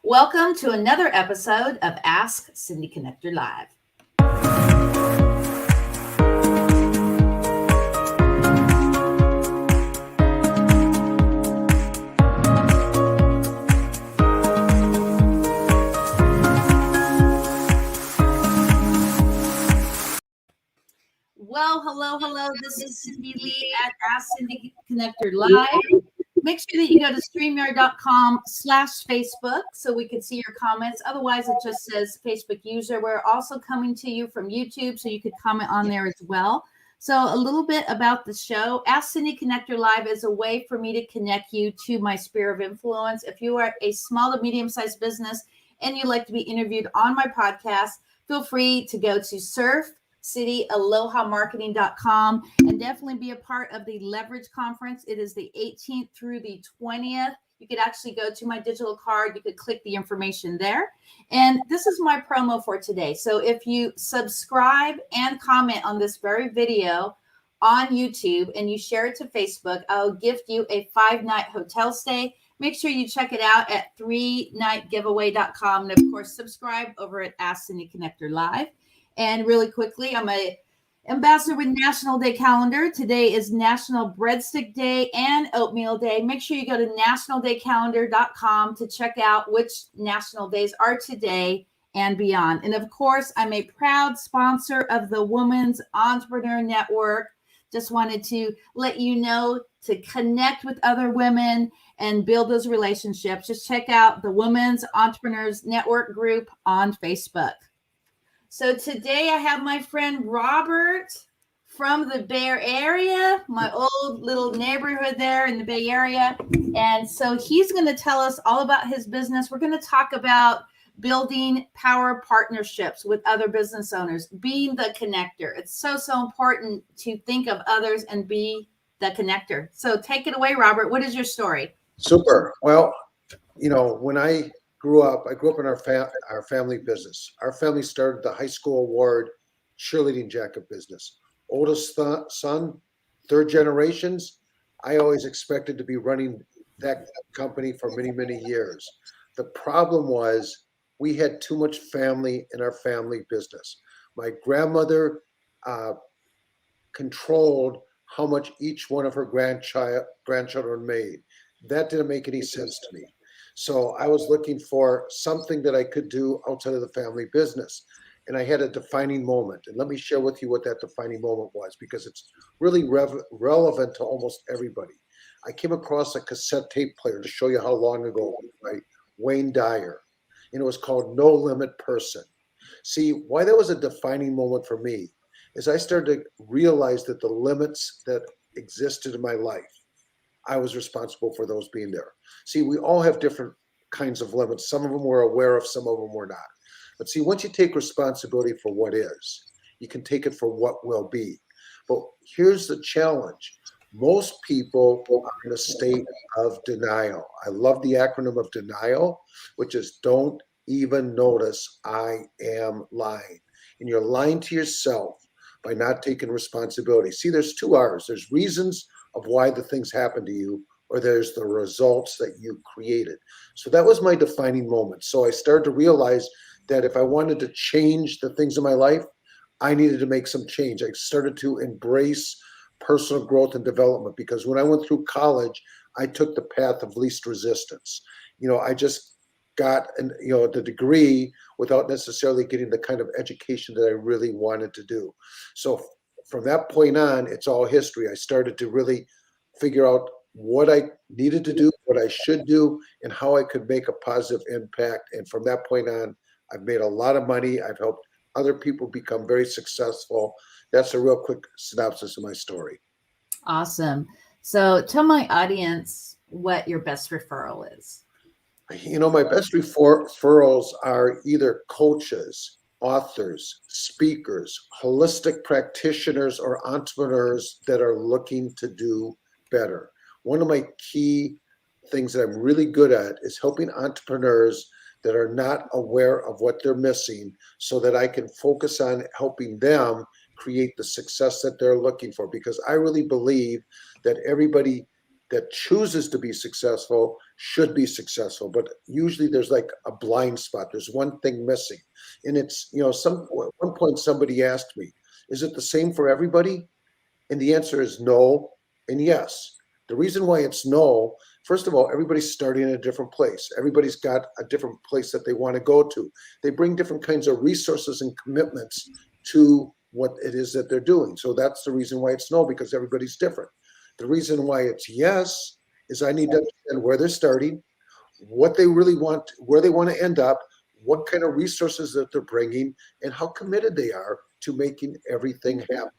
Welcome to another episode of Ask Cindy Connector Live. Well, hello. This is Cindy Lee at Ask Cindy Connector Live. Make sure that you go to streamyard.com/Facebook so we can see your comments. Otherwise, it just says Facebook user. We're also coming to you from YouTube, so you could comment on there as well. So a little bit about the show. Ask Cindy Connector Live is a way for me to connect you to my sphere of influence. If you are a small to medium-sized business and you'd like to be interviewed on my podcast, feel free to go to surfcityalohamarketing.com and definitely be a part of the Leverage Conference. It is the 18th through the 20th. You could actually go to my digital card. You could click the information there. And this is my promo for today. So if you subscribe and comment on this very video on YouTube and you share it to Facebook, I'll gift you a 5-night hotel stay. Make sure you check it out at 3nightgiveaway.com. And of course, subscribe over at Ask Cindy Connector Live. And really quickly, I'm an ambassador with National Day Calendar. Today is National Breadstick Day and Oatmeal Day. Make sure you go to nationaldaycalendar.com to check out which national days are today and beyond. And of course, I'm a proud sponsor of the Women's Entrepreneur Network. Just wanted to let you know to connect with other women and build those relationships. Just check out the Women's Entrepreneurs Network group on Facebook. So today I have my friend Robert from the Bay Area, my old little neighborhood there in the Bay Area. And so he's going to tell us all about his business. We're going to talk about building power partnerships with other business owners, being the connector. It's so important to think of others and be the connector. So take it away, Robert. What is your story? Super. Well, when I grew up in our family business. Our family started the high school award cheerleading jacket business. Oldest son, third generations. I always expected to be running that company for many, many years. The problem was we had too much family in our family business. My grandmother controlled how much each one of her grandchildren made. That didn't make any sense to me. So I was looking for something that I could do outside of the family business. And I had a defining moment. And let me share with you what that defining moment was, because it's really relevant to almost everybody. I came across a cassette tape player to show you how long ago it was, by Wayne Dyer. And it was called No Limit Person. See, why that was a defining moment for me is I started to realize that the limits that existed in my life, I was responsible for those being there. See, we all have different kinds of limits. Some of them we're aware of, some of them we're not. But see, once you take responsibility for what is, you can take it for what will be. But here's the challenge. Most people are in a state of denial. I love the acronym of denial, which is don't even notice I am lying. And you're lying to yourself by not taking responsibility. See, there's two R's. There's reasons of why the things happen to you, or there's the results that you created. So that was my defining moment. So I started to realize that if I wanted to change the things in my life, I needed to make some change. I started to embrace personal growth and development, because when I went through college, I took the path of least resistance. I just got the degree without necessarily getting the kind of education that I really wanted to do. So from that point on, it's all history. I started to really figure out what I needed to do, what I should do, and how I could make a positive impact. And from that point on, I've made a lot of money. I've helped other people become very successful. That's a real quick synopsis of my story. Awesome. So tell my audience what your best referral is. My best referrals are either coaches, authors, speakers, holistic practitioners, or entrepreneurs that are looking to do better. One of my key things that I'm really good at is helping entrepreneurs that are not aware of what they're missing, so that I can focus on helping them create the success that they're looking for. Because I really believe that everybody that chooses to be successful should be successful, but usually there's like a blind spot. There's one thing missing. And it's, at one point somebody asked me, is it the same for everybody? And the answer is no and yes. The reason why it's no, first of all, everybody's starting in a different place. Everybody's got a different place that they want to go to. They bring different kinds of resources and commitments to what it is that they're doing. So that's the reason why it's no, because everybody's different. The reason why it's yes is I need to understand where they're starting, what they really want, where they want to end up, what kind of resources that they're bringing, and how committed they are to making everything happen.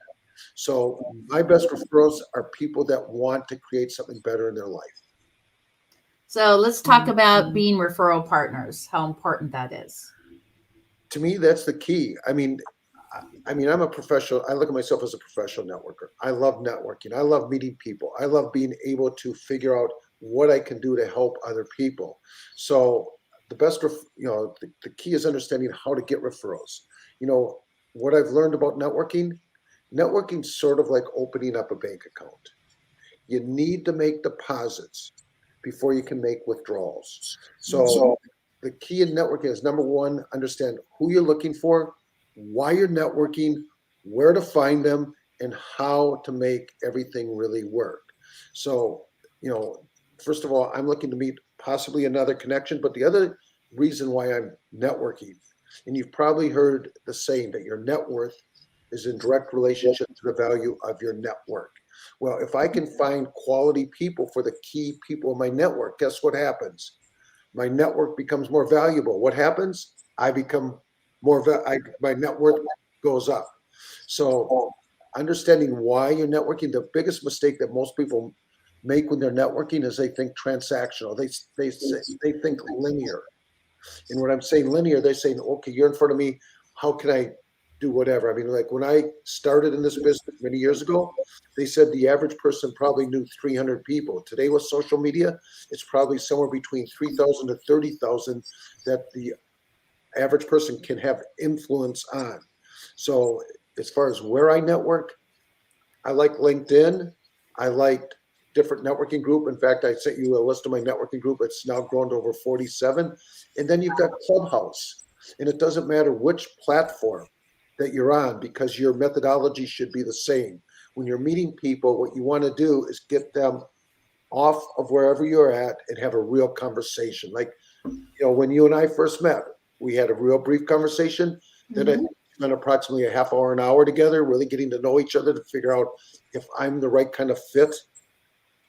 So my best referrals are people that want to create something better in their life. So let's talk about being referral partners, how important that is. To me, that's the key. I mean, I'm a professional. I look at myself as a professional networker. I love networking. I love meeting people. I love being able to figure out what I can do to help other people. So the best, the key is understanding how to get referrals. What I've learned about networking's sort of like opening up a bank account. You need to make deposits before you can make withdrawals. So the key in networking is, number one, understand who you're looking for, why you're networking, where to find them, and how to make everything really work. So, first of all, I'm looking to meet possibly another connection, but the other reason why I'm networking, and you've probably heard the saying that your net worth is in direct relationship to the value of your network. Well, if I can find quality people for the key people in my network, guess what happens? My network becomes more valuable. What happens? I become my net worth goes up. So understanding why you're networking, the biggest mistake that most people make when they're networking is they think transactional. They think linear. And when I'm saying linear, they're saying, okay, you're in front of me. How can I do whatever? I mean, like when I started in this business many years ago, they said the average person probably knew 300 people. Today with social media, it's probably somewhere between 3,000 to 30,000 that the average person can have influence on. So as far as where I network, I like LinkedIn. I liked different networking group. In fact, I sent you a list of my networking group. It's now grown to over 47. And then you've got Clubhouse. And it doesn't matter which platform that you're on, because your methodology should be the same. When you're meeting people, what you want to do is get them off of wherever you're at and have a real conversation. Like, when you and I first met, we had a real brief conversation. Then I spent approximately a half hour, an hour together, really getting to know each other to figure out if I'm the right kind of fit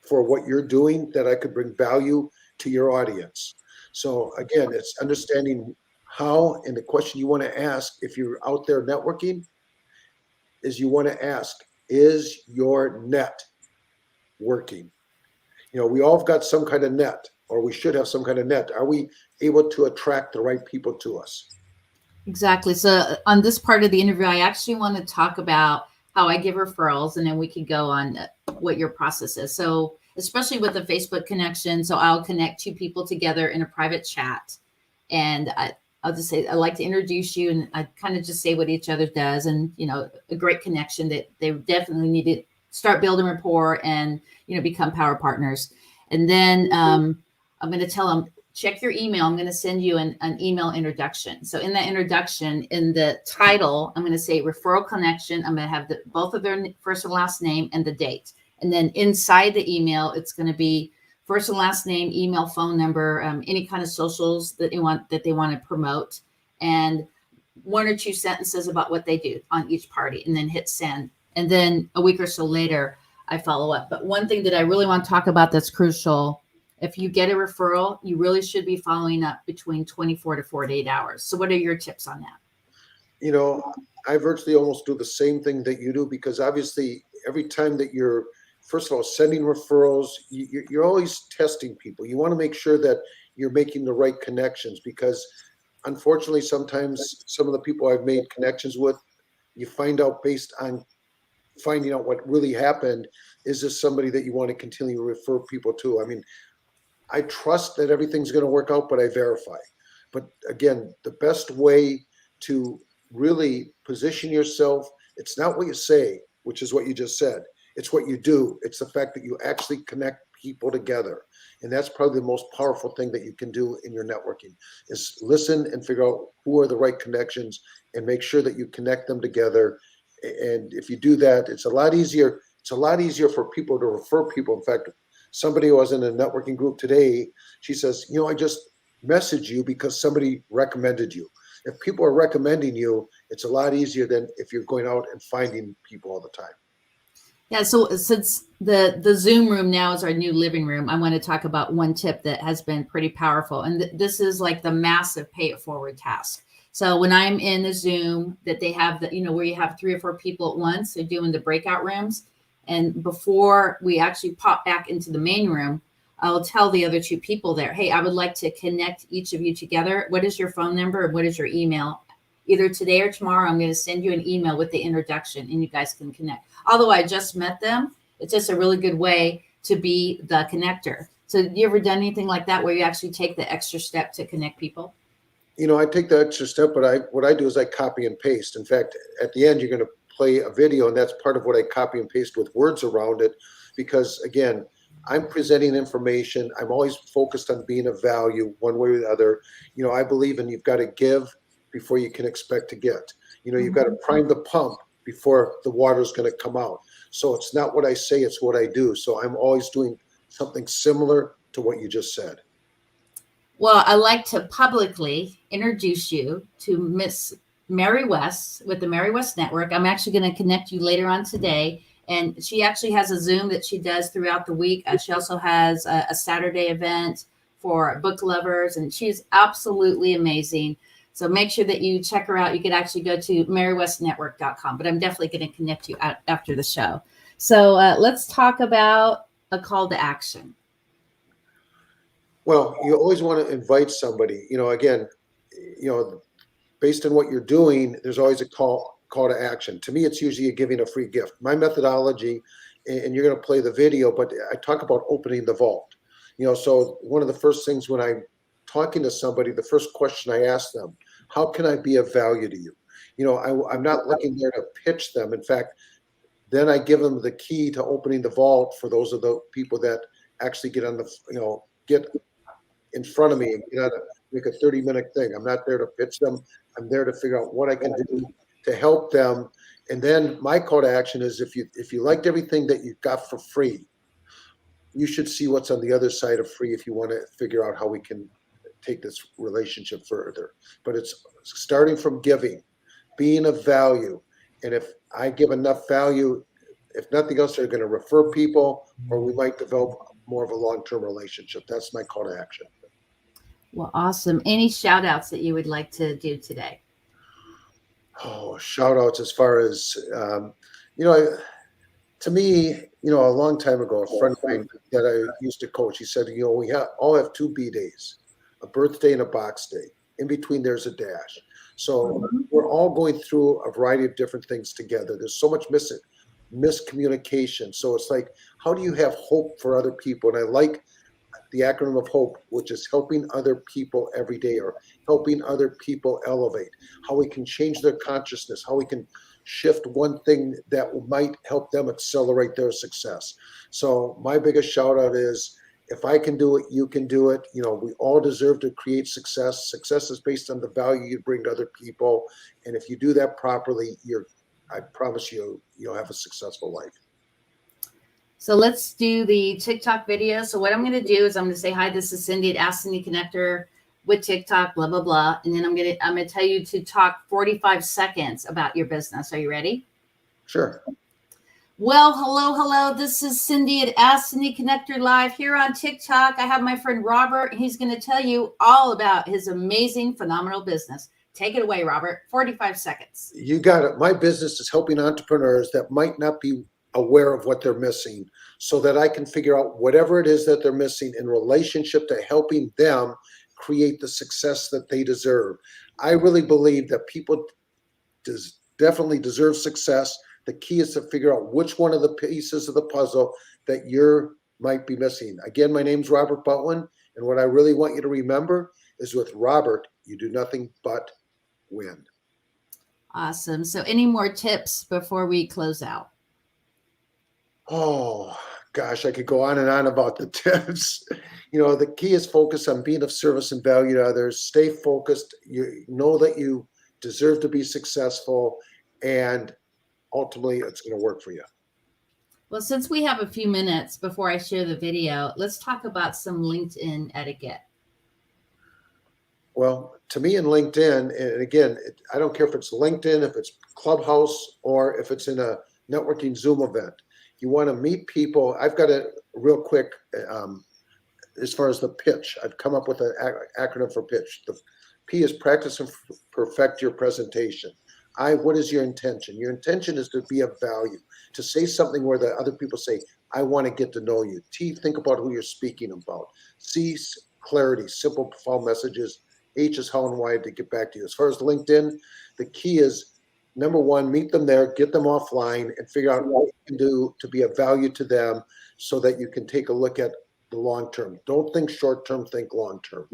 for what you're doing, that I could bring value to your audience. So again, it's understanding how, and the question you want to ask if you're out there networking is, you want to ask, is your net working? We all have got some kind of net, or we should have some kind of net. Are we able to attract the right people to us? Exactly. So on this part of the interview, I actually want to talk about how I give referrals, and then we can go on what your process is. So especially with the Facebook connection, so I'll connect two people together in a private chat, and I'll just say, I like to introduce you, and I kind of just say what each other does, and a great connection that they definitely need to start building rapport and become power partners. And then I'm going to tell them, check your email. I'm going to send you an email introduction. So in that introduction, in the title, I'm going to say referral connection. I'm going to have both of their first and last name and the date. And then inside the email, it's going to be first and last name, email, phone number, any kind of socials that they want to promote, and one or two sentences about what they do on each party, and then hit send. And then a week or so later, I follow up. But one thing that I really want to talk about that's crucial, if you get a referral, you really should be following up between 24 to 48 hours. So what are your tips on that? I virtually almost do the same thing that you do, because obviously every time that you're, first of all, sending referrals, you're always testing people. You want to make sure that you're making the right connections, because unfortunately, sometimes some of the people I've made connections with, you find out based on finding out what really happened, is this somebody that you want to continue to refer people to? I mean, I trust that everything's going to work out, but I verify. But again, the best way to really position yourself, it's not what you say, which is what you just said. It's what you do. It's the fact that you actually connect people together. And that's probably the most powerful thing that you can do in your networking is listen and figure out who are the right connections and make sure that you connect them together. And if you do that, it's a lot easier. It's a lot easier for people to refer people. In fact, somebody who was in a networking group today, she says, I just messaged you because somebody recommended you. If people are recommending you, it's a lot easier than if you're going out and finding people all the time. Yeah, so since the Zoom room now is our new living room, I want to talk about one tip that has been pretty powerful. And this is like the massive pay it forward task. So when I'm in the Zoom that they have where you have 3 or 4 people at once, they're doing the breakout rooms. And before we actually pop back into the main room, I'll tell the other 2 people there, hey, I would like to connect each of you together. What is your phone number and what is your email? Either today or tomorrow, I'm going to send you an email with the introduction and you guys can connect. Although I just met them, it's just a really good way to be the connector. So you ever done anything like that where you actually take the extra step to connect people? I take the extra step, but what I do is I copy and paste. In fact, at the end, you're going to play a video, and that's part of what I copy and paste with words around it. Because again, I'm presenting information. I'm always focused on being of value one way or the other. I believe in you've got to give before you can expect to get. You've got to prime the pump before the water is going to come out. So it's not what I say, it's what I do. So I'm always doing something similar to what you just said. Well, I'd like to publicly introduce you to Miss Mary West with the Mary West Network. I'm actually going to connect you later on today. And she actually has a Zoom that she does throughout the week. She also has a Saturday event for book lovers, and she's absolutely amazing. So make sure that you check her out. You can actually go to marywestnetwork.com, but I'm definitely going to connect you out after the show. So let's talk about a call to action. Well, you always want to invite somebody, again, based on what you're doing, there's always a call to action. To me, it's usually giving a free gift. My methodology, and you're going to play the video, but I talk about opening the vault. So one of the first things when I'm talking to somebody, the first question I ask them, how can I be of value to you? I'm not looking there to pitch them. In fact, then I give them the key to opening the vault for those of the people that actually get on the, get in front of me and make a 30-minute thing. I'm not there to pitch them. I'm there to figure out what I can do to help them. And then my call to action is if you liked everything that you got for free, you should see what's on the other side of free if you want to figure out how we can take this relationship further. But it's starting from giving, being of value. And if I give enough value, if nothing else, they're going to refer people, or we might develop more of a long-term relationship. That's my call to action. Well, awesome. Any shout outs that you would like to do today? Oh, shout outs as far as, to me, a long time ago, a friend of mine that I used to coach, he said, we all have 2 B-days, a birthday and a box day. In between, there's a dash. So we're all going through a variety of different things together. There's so much miscommunication. So it's like, how do you have hope for other people? And I like the acronym of HOPE, which is helping other people every day, or helping other people elevate, how we can change their consciousness, how we can shift one thing that might help them accelerate their success. So my biggest shout out is, if I can do it, you can do it. We all deserve to create success. Success is based on the value you bring to other people. And if you do that properly, I promise you'll have a successful life. So let's do the TikTok video. So what I'm going to do is I'm going to say, hi, this is Cindy at Ask Cindy Connector with TikTok, blah, blah, blah. And then I'm going to tell you to talk 45 seconds about your business. Are you ready? Sure. Well, hello. This is Cindy at Ask Cindy Connector Live here on TikTok. I have my friend Robert. He's going to tell you all about his amazing, phenomenal business. Take it away, Robert. 45 seconds. You got it. My business is helping entrepreneurs that might not be aware of what they're missing, so that I can figure out whatever it is that they're missing in relationship to helping them create the success that they deserve. I really believe that people definitely deserve success. The key is to figure out which one of the pieces of the puzzle that you might be missing. Again, my name's Robert Butwin, and what I really want you to remember is, with Robert, you do nothing but win. Awesome. So any more tips before we close out? Oh, Gosh, I could go on and on about the tips. The key is focus on being of service and value to others. Stay focused. You know that you deserve to be successful, and ultimately it's going to work for you. Well, since we have a few minutes before I share the video, let's talk about some LinkedIn etiquette. Well, to me in LinkedIn, and again, I don't care if it's LinkedIn, if it's Clubhouse, or if it's in a networking Zoom event. You want to meet people. I've got a real quick, as far as the pitch, I've come up with an acronym for pitch. The P is practice and perfect your presentation. What is your intention? Your intention is to be of value, to say something where the other people say, I want to get to know you. T, think about who you're speaking about. C, clarity, simple, profound messages. H is how and why to get back to you. As far as LinkedIn, the key is, number one, meet them there, get them offline, and figure out what you can do to be of value to them so that you can take a look at the long term. Don't think short term, think long term.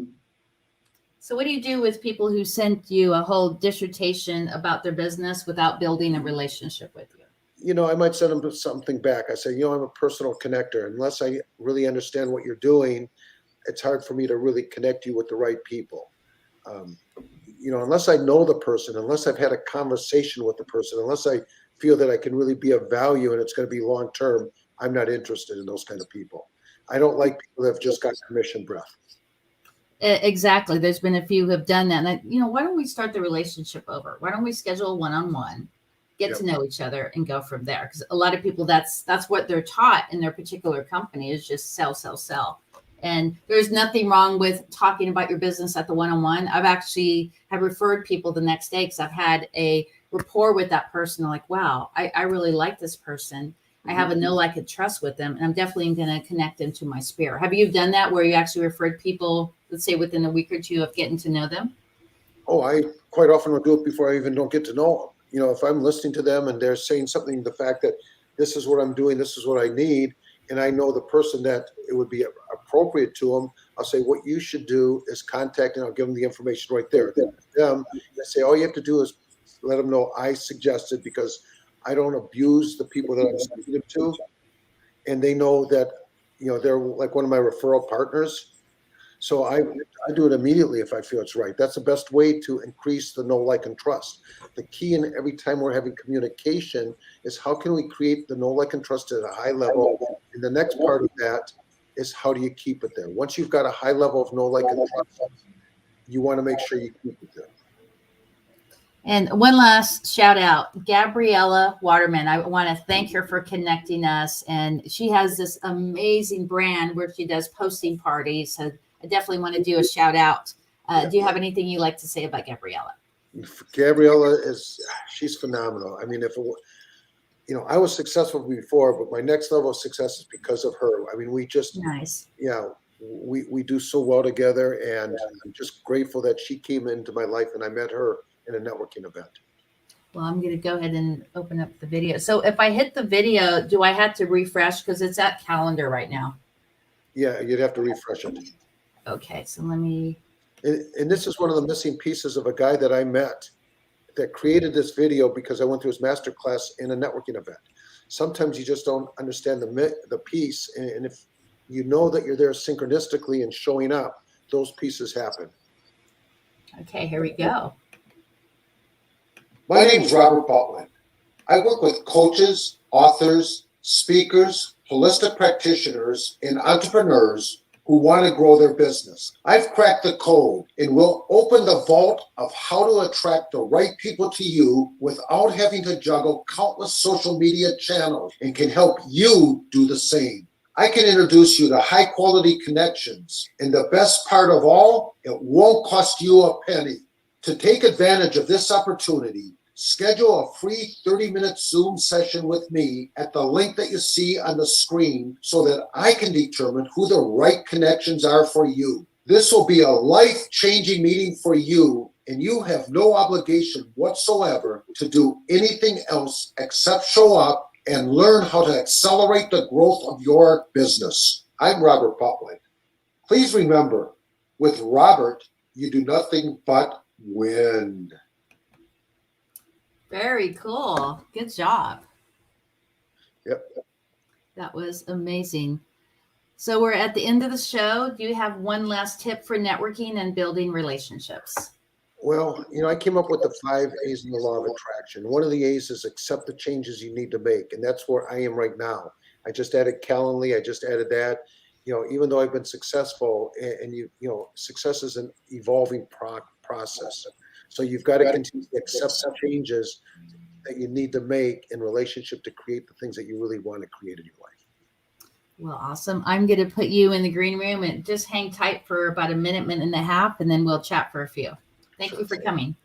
So what do you do with people who send you a whole dissertation about their business without building a relationship with you? I might send them something back. I say, I'm a personal connector. Unless I really understand what you're doing, it's hard for me to really connect you with the right people. Unless I know the person, unless I've had a conversation with the person, unless I feel that I can really be of value and it's going to be long term, I'm not interested in those kind of people. I don't like people that have just got commission breath. Exactly. There's been a few who have done that. And why don't we start the relationship over? Why don't we schedule a one-on-one, get to know each other, and go from there? Because a lot of people, that's what they're taught in their particular company, is just sell, sell, sell. And there's nothing wrong with talking about your business at the one-on-one. I've actually have referred people the next day because I've had a rapport with that person. I'm like, wow, I really like this person. I have a know, like, and trust with them, and I'm definitely going to connect them to my sphere. Have you done that where you actually referred people, let's say within a week or two of getting to know them? Oh, I quite often will do it before I even don't get to know them. If I'm listening to them and they're saying something, the fact that this is what I'm doing, this is what I need, and I know the person that it would be appropriate to them, I'll say, what you should do is contact, and I'll give them the information right there. Them, I say, all you have to do is let them know I suggested, because I don't abuse the people that I'm sending them to. And they know that, they're like one of my referral partners. So I do it immediately if I feel it's right. That's the best way to increase the know, like, and trust. The key in every time we're having communication is how can we create the know, like, and trust at a high level? And the next part of that is how do you keep it there? Once you've got a high level of know, like, and trust, you want to make sure you keep it there. And one last shout out, Gabriella Waterman. I want to thank her for connecting us. And she has this amazing brand where she does posting parties. So I definitely want to do a shout out. Do you have anything you'd like to say about Gabriella? Gabriella she's phenomenal. I mean, I was successful before, but my next level of success is because of her. I mean, we just, nice. We do so well together, and I'm just grateful that she came into my life and I met her in a networking event. Well, I'm going to go ahead and open up the video. So if I hit the video, do I have to refresh? Because it's at calendar right now. Yeah, you'd have to refresh it. Okay, so let me. And this is one of the missing pieces of a guy that I met that created this video because I went through his master class in a networking event. Sometimes you just don't understand the piece. And if you know that you're there synchronistically and showing up, those pieces happen. Okay, here we go. My name is Robert Butwin. I work with coaches, authors, speakers, holistic practitioners, and entrepreneurs who want to grow their business. I've cracked the code and will open the vault of how to attract the right people to you without having to juggle countless social media channels, and can help you do the same. I can introduce you to high quality connections, and the best part of all, it won't cost you a penny. To take advantage of this opportunity, schedule a free 30-minute Zoom session with me at the link that you see on the screen so that I can determine who the right connections are for you. This will be a life-changing meeting for you, and you have no obligation whatsoever to do anything else except show up and learn how to accelerate the growth of your business. I'm Robert Butwin. Please remember, with Robert, you do nothing but win. Very cool. Good job. Yep. That was amazing. So we're at the end of the show. Do you have one last tip for networking and building relationships? Well, I came up with the 5 A's in the law of attraction. One of the A's is accept the changes you need to make. And that's where I am right now. I just added Calendly. I just added that. Even though I've been successful and success is an evolving process. So you've got to continue to accept the changes that you need to make in relationship to create the things that you really want to create in your life. Well, awesome. I'm going to put you in the green room and just hang tight for about a minute and a half, and then we'll chat for a few. Thank you for coming.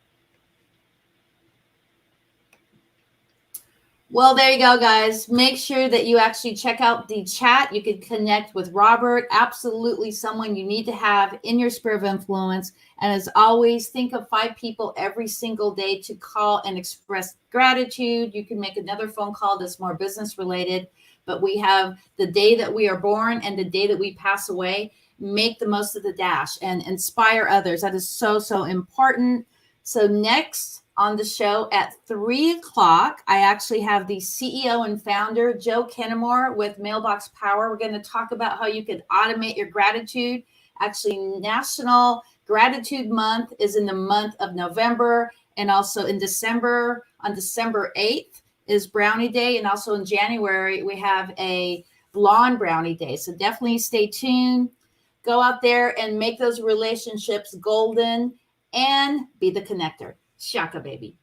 Well, there you go, guys. Make sure that you actually check out the chat. You can connect with Robert. Absolutely someone you need to have in your sphere of influence. And as always, think of 5 people every single day to call and express gratitude. You can make another phone call that's more business related. But we have the day that we are born and the day that we pass away. Make the most of the dash and inspire others. That is so, so important. So next on the show at 3:00, I actually have the CEO and founder, Joe Kennemore with Mailbox Power. We're going to talk about how you can automate your gratitude. Actually, National Gratitude Month is in the month of November, and also in December, on December 8th is Brownie Day. And also in January, we have a Blonde Brownie Day. So definitely stay tuned. Go out there and make those relationships golden and be the connector. Shaka, baby.